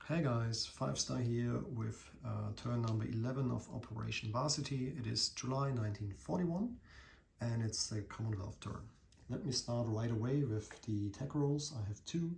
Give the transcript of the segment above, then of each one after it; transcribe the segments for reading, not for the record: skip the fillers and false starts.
Hey guys, 5-star here with turn number 11 of Operation Varsity. It is July 1941 and it's the Commonwealth turn. Let me start right away with the tech rolls. I have two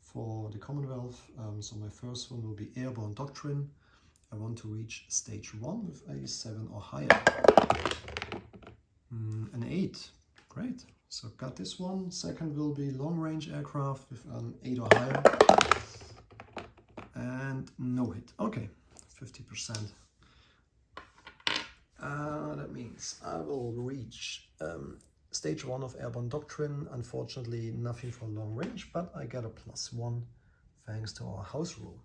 for the Commonwealth. So my first one will be Airborne Doctrine. I want to reach stage 1 with a 7 or higher. An 8, great. So got this one. Second will be Long Range Aircraft with an 8 or higher. And no hit. Okay, 50%. That means I will reach stage 1 of Airborne Doctrine. Unfortunately, nothing for long range, but I get a +1 thanks to our house rule.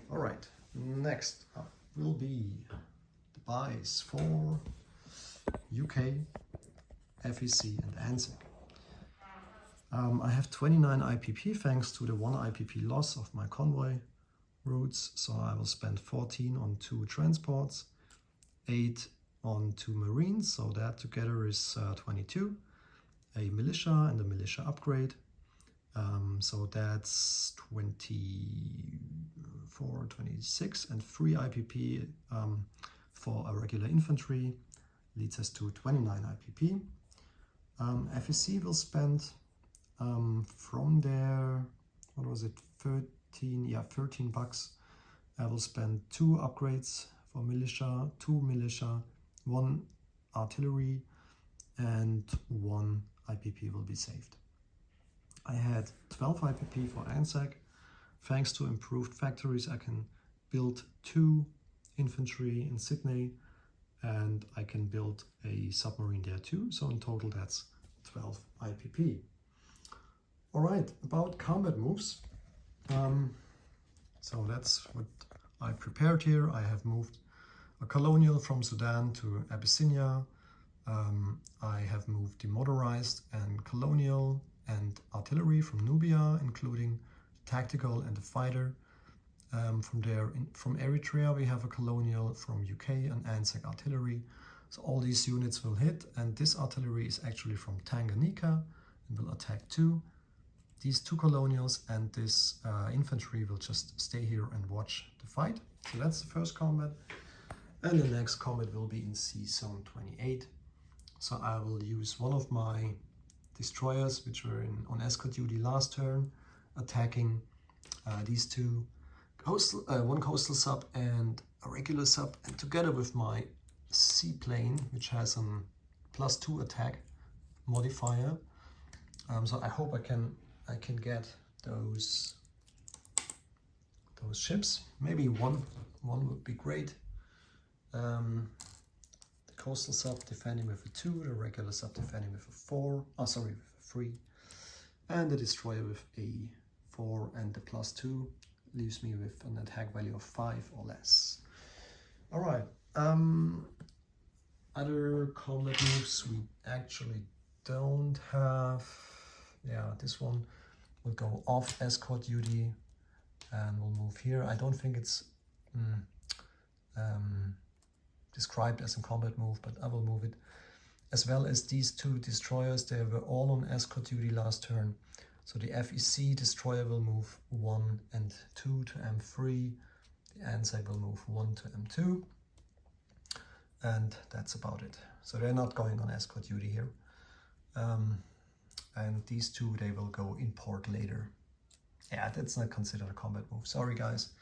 All right, next up will be the buys for UK, FEC, and ANZAC. I have 29 IPP thanks to the 1 IPP loss of my convoy routes, so I will spend 14 on 2 transports, 8 on 2 marines, so that together is 22, a militia and a militia upgrade, so that's 24, 26, and 3 IPP for a regular infantry leads us to 29 IPP. FEC will spend from there, what was it, 13 bucks. I will spend 2 upgrades for militia, 2 militia, 1 artillery, and 1 IPP will be saved. I had 12 IPP for ANZAC. Thanks to improved factories, I can build 2 infantry in Sydney, and I can build a submarine there too. So in total, that's 12 IPP. All right, about combat moves. So that's what I prepared here. I have moved a colonial from Sudan to Abyssinia. I have moved the motorized and colonial and artillery from Nubia, including tactical and the fighter. From Eritrea, we have a colonial, from UK and ANZAC artillery. So all these units will hit, and this artillery is actually from Tanganyika and will attack too. These 2 colonials and this infantry will just stay here and watch the fight. So that's the first combat. And the next combat will be in Sea Zone 28. So I will use one of my destroyers, which were on escort duty last turn, attacking these 2, one coastal sub and a regular sub, and together with my seaplane, which has a +2 attack modifier. So I hope I can get those ships. Maybe one would be great. The coastal sub defending with a 2, the regular sub defending with a 4. Oh, sorry, with a 3, and the destroyer with a 4, and the +2 leaves me with an attack value of 5 or less. All right. Other combat moves we actually don't have. Yeah, this one will go off escort duty and we'll move here. I don't think it's described as a combat move, but I will move it. As well as these 2 destroyers, they were all on escort duty last turn. So the FEC destroyer will move 1 and 2 to M3. The ANZAC will move 1 to M2. And that's about it. So they're not going on escort duty here. And these 2, they will go in port later. Yeah, that's not considered a combat move. Sorry, guys.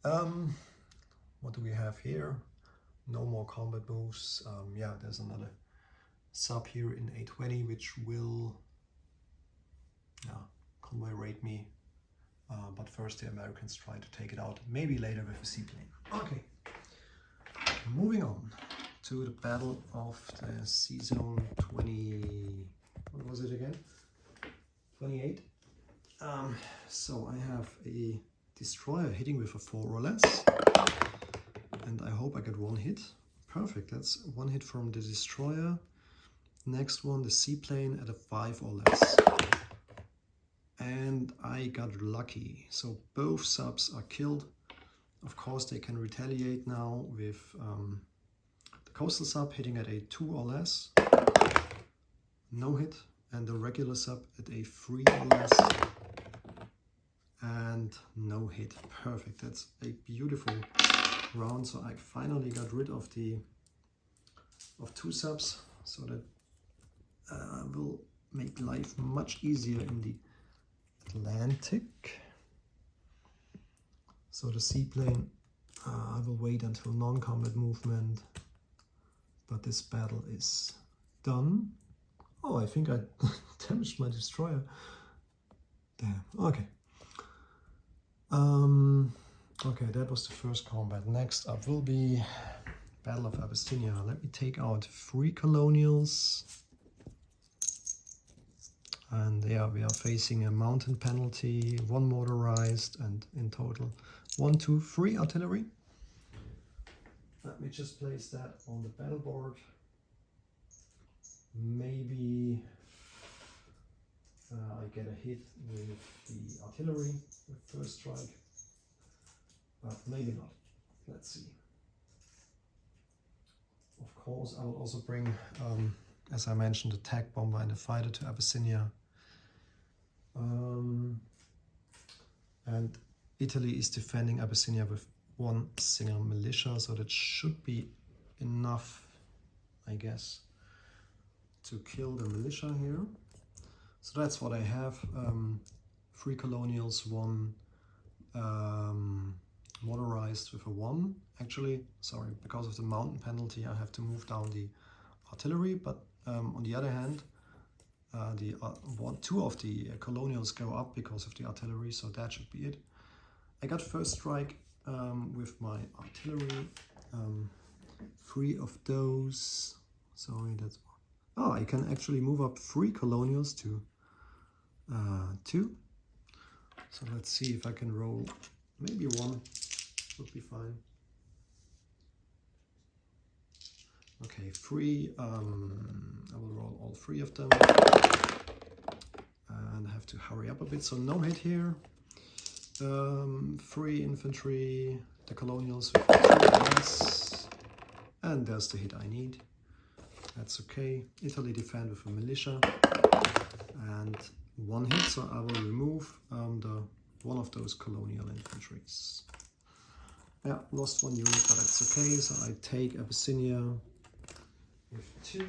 What do we have here? No more combat moves. Yeah, there's another sub here in A20, which will convoy raid me. But first the Americans try to take it out. Maybe later with a seaplane. Okay. Moving on to the Battle of the Sea Zone 20... What was it again? 28. So I have a destroyer hitting with a 4 or less, and I hope I get 1 hit. Perfect, that's 1 hit from the destroyer. Next one, the seaplane at a 5 or less. And I got lucky, so both subs are killed. Of course, they can retaliate now with the coastal sub hitting at a 2 or less. No hit, and the regular sub at a 3 or less. And and no hit. Perfect. That's a beautiful round. So I finally got rid of two subs, so that will make life much easier in the Atlantic. So the seaplane, I will wait until non-combat movement, but this battle is done. Oh, I think I damaged my destroyer. Damn. Okay. Okay, that was the first combat. Next up will be Battle of Abyssinia. Let me take out 3 colonials. And yeah, we are facing a mountain penalty, 1 motorized, and in total 1, 2, 3 artillery. Let me just place that on the battle board. Maybe I get a hit with the artillery with first strike, but maybe not. Let's see. Of course, I will also bring, as I mentioned, the TAC bomber and the fighter to Abyssinia. And Italy is defending Abyssinia with 1 single militia, so that should be enough, I guess, to kill the militia here. So that's what I have. 3 colonials, 1 motorized with a 1. Actually, sorry, because of the mountain penalty, I have to move down the artillery, but on the other hand, 2 of the colonials go up because of the artillery, so that should be it. I got first strike with my artillery. 3 of those. Sorry, that's... Oh, I can actually move up 3 colonials to 2. So let's see if I can roll. Maybe 1 would be fine. Okay, 3. I will roll all 3 of them. And I have to hurry up a bit, so no hit here. 3 infantry, the colonials with 2 less. And there's the hit I need. That's okay. Italy defend with a militia. And 1 hit, so I will remove one of those colonial infantries. Yeah, lost 1 unit, but that's okay. So I take Abyssinia with 2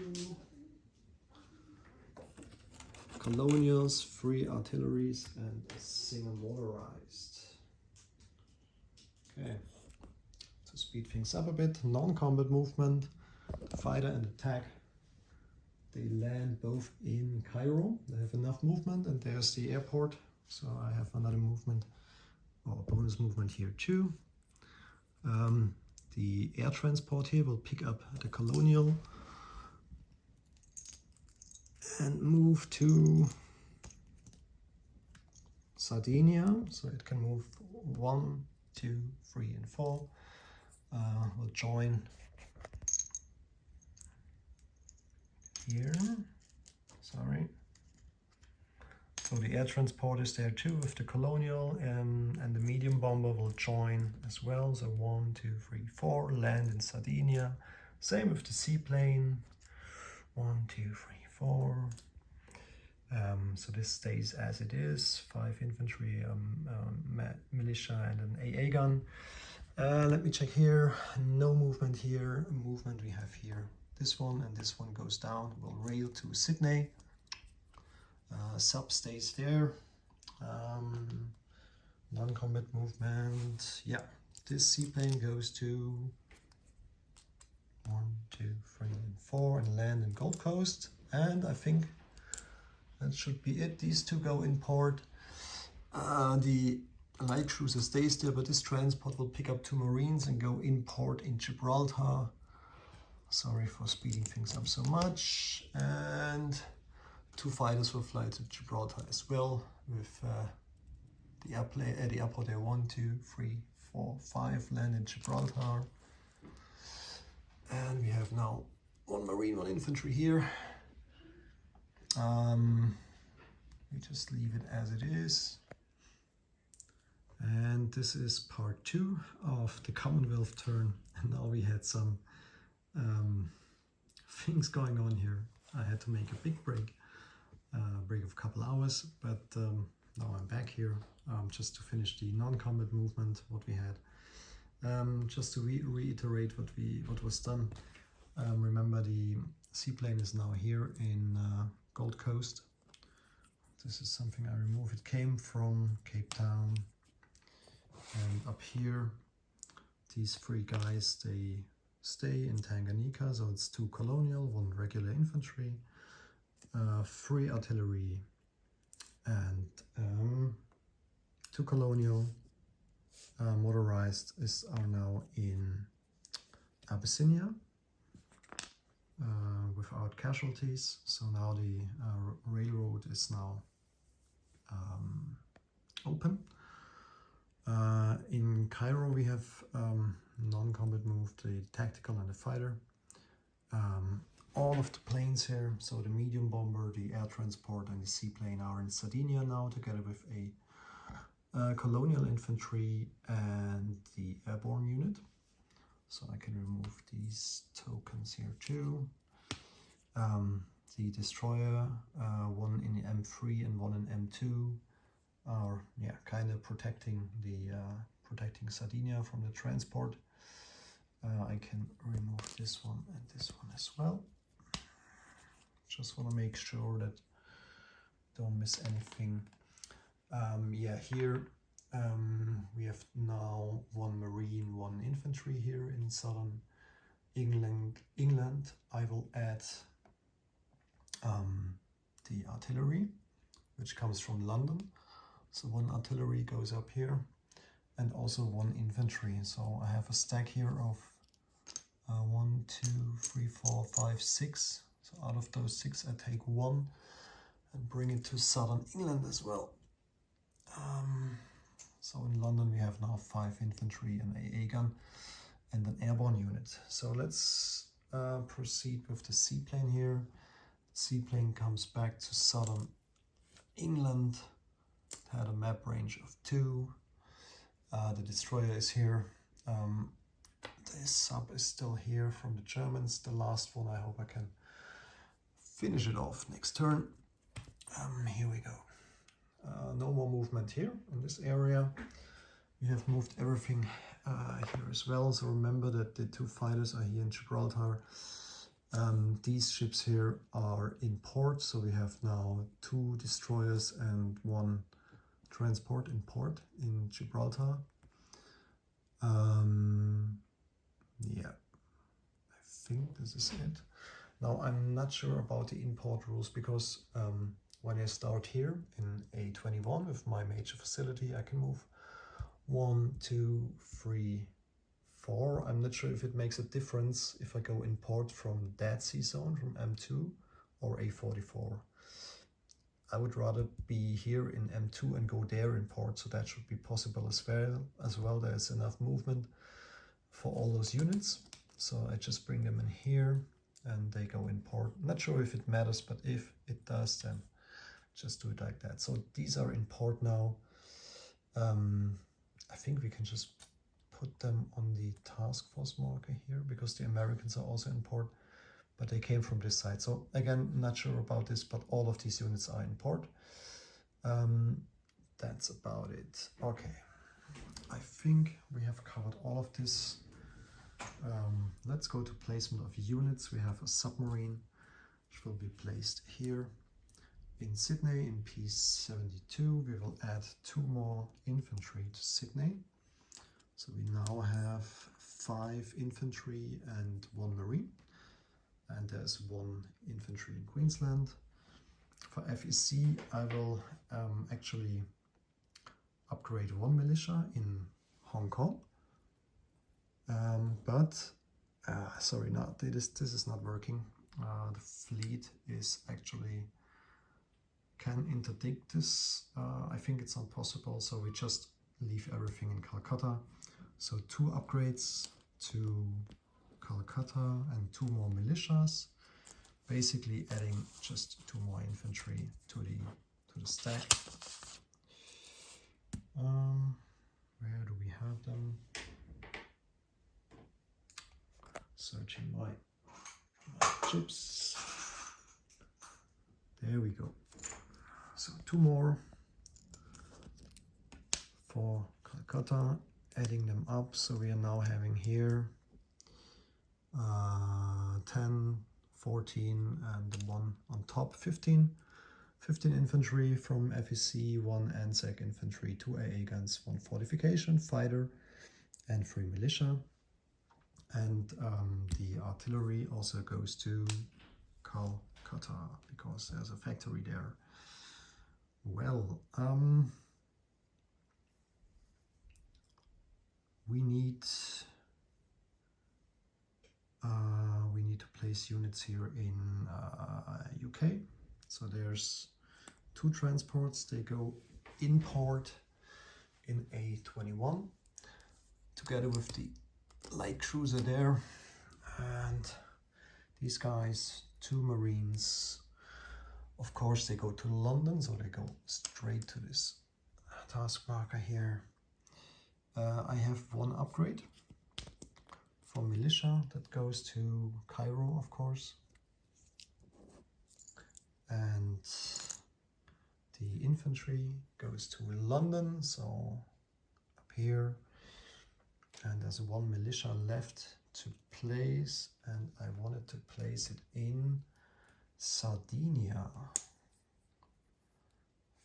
colonials, 3 artilleries, and a single motorized. Okay, to speed things up a bit, non-combat movement, the fighter and the TAC, they land both in Cairo. They have enough movement, and there's the airport, so I have another movement, or bonus movement here too. The air transport here will pick up the colonial and move to Sardinia, so it can move 1, 2, 3, and 4. We'll join here. Sorry. So the air transport is there too with the colonial, and the medium bomber will join as well. So 1, 2, 3, 4, land in Sardinia. Same with the seaplane. 1, 2, 3, 4. So this stays as it is. 5 infantry, militia, and an AA gun. Let me check here. No movement here. Movement we have here. This one and this one goes down. We'll rail to Sydney. Sub stays there. Non-combat movement. Yeah, this seaplane goes to 1, 2, 3, and 4 and land in Gold Coast. And I think that should be it. These 2 go in port. The light cruiser stays there, but this transport will pick up 2 Marines and go in port in Gibraltar. Sorry for speeding things up so much. And 2 fighters will fly to Gibraltar as well with the airport there. 1, 2, 3, 4, 5 land in Gibraltar. And we have now 1 Marine, 1 infantry here. We just leave it as it is. And this is part 2 of the Commonwealth turn. And now we had some things going on here. I had to make a big break of a couple hours, but now I'm back here just to finish the non-combat movement, what we had. Just to reiterate what was done. Remember, the seaplane is now here in Gold Coast. This is something I removed. It came from Cape Town, and up here these three guys, they stay in Tanganyika, so it's 2 colonial, 1 regular infantry, 3 artillery, and 2 colonial. Motorized are now in Abyssinia without casualties. So now the railroad is now open. In Cairo we have non-combat move, the tactical and the fighter. All of the planes here, so the medium bomber, the air transport and the seaplane are in Sardinia now, together with a colonial infantry and the airborne unit. So I can remove these tokens here too. The destroyer, 1 in the M3 and 1 in M2, are kind of protecting Sardinia from the transport. I can remove this one and this one as well. Just want to make sure that don't miss anything. Here we have now 1 marine, 1 infantry here in southern England. I will add the artillery, which comes from London. So 1 artillery goes up here, and also 1 infantry. So I have a stack here of 1, 2, 3, 4, 5, 6. So out of those 6, I take 1 and bring it to southern England as well. So in London we have now 5 infantry, an AA gun and an airborne unit. So let's proceed with the seaplane here. The seaplane comes back to southern England. It had a map range of 2. The destroyer is here. The sub is still here from the Germans. The last one, I hope I can finish it off next turn. Here we go. No more movement here in this area. We have moved everything here as well. So remember that the 2 fighters are here in Gibraltar. These ships here are in port. So we have now 2 destroyers and 1 transport in port in Gibraltar. Yeah, I think this is it. Now I'm not sure about the import rules, because when I start here in A21 with my major facility, I can move 1, 2, 3, 4. I'm not sure if it makes a difference if I go in port from Dead Sea Zone, from M2 or A44. I would rather be here in M2 and go there in port, so that should be possible as well. There's enough movement for all those units. So I just bring them in here and they go in port. Not sure if it matters, but if it does, then just do it like that. So these are in port now. I think we can just put them on the task force marker here, because the Americans are also in port, but they came from this side. So again, not sure about this, but all of these units are in port. That's about it. Okay, I think we have covered all of this. Let's go to placement of units. We have a submarine, which will be placed here in Sydney in P72. We will add 2 more infantry to Sydney. So we now have 5 infantry and 1 marine. And there's 1 infantry in Queensland. For FEC, I will actually upgrade 1 militia in Hong Kong. Sorry, this is not working. The fleet is actually can interdict this. I think it's not possible, so we just leave everything in Calcutta. So 2 upgrades to Calcutta and 2 more militias, basically adding just 2 more infantry to the stack. Where do we have them? Searching my chips. There we go. So 2 more. for Calcutta, adding them up. So we are now having here 10, 14, and the one on top 15. 15 infantry from FEC, 1 ANZAC infantry, 2 AA guns, 1 fortification fighter, and 3 militia. And the artillery also goes to Calcutta because there's a factory there. Well, we need to place units here in UK. So there's 2 transports. They go in port in A21 together with the light cruiser there, and these guys, 2 Marines. Of course they go to London, so they go straight to this task marker here. I have 1 upgrade for militia that goes to Cairo, of course, and the infantry goes to London, so up here. And there's 1 militia left to place, and I wanted to place it in Sardinia. I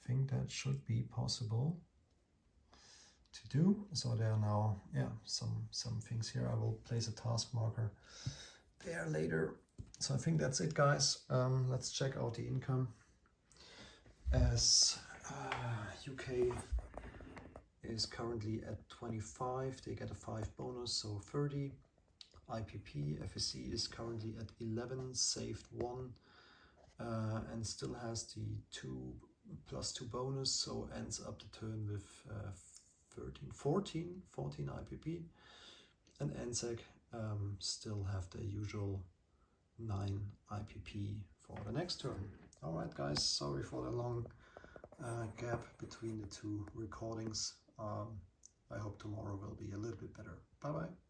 think that should be possible to do. So there are now, yeah, some things here. I will place a task marker there later. So I think that's it, guys. Let's check out the income. As UK is currently at 25, they get a 5 bonus, so 30. IPP, FSC is currently at 11, saved 1, and still has the 2+2 bonus, so ends up the turn with 14 IPP. And ANZAC still have the usual 9 IPP for the next turn. Alright guys, sorry for the long gap between the 2 recordings. I hope tomorrow will be a little bit better. Bye bye.